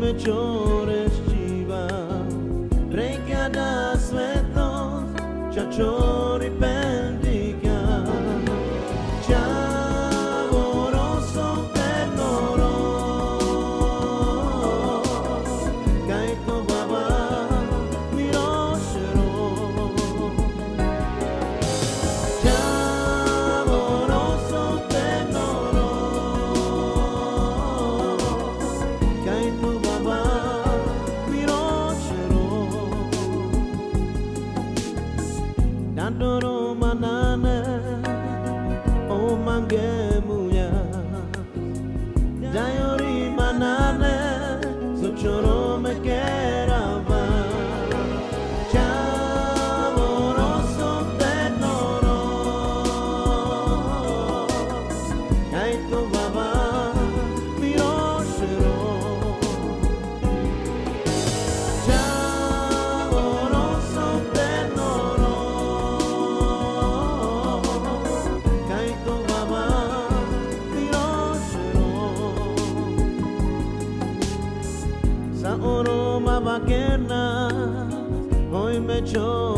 me chores chiva Reikada svetos Chachori pendica Chavoroso tenoro Kaito baba miroshero Chavoroso tenoro Kaito baba miroshero Dandoro manane O mangemuya Dayori manane Sochoro me kerava Chavoroso tenoro Kaito baba miroshero Chavoroso tenoro Kaito baba miroshero Sa oro mabakena Hoy me cho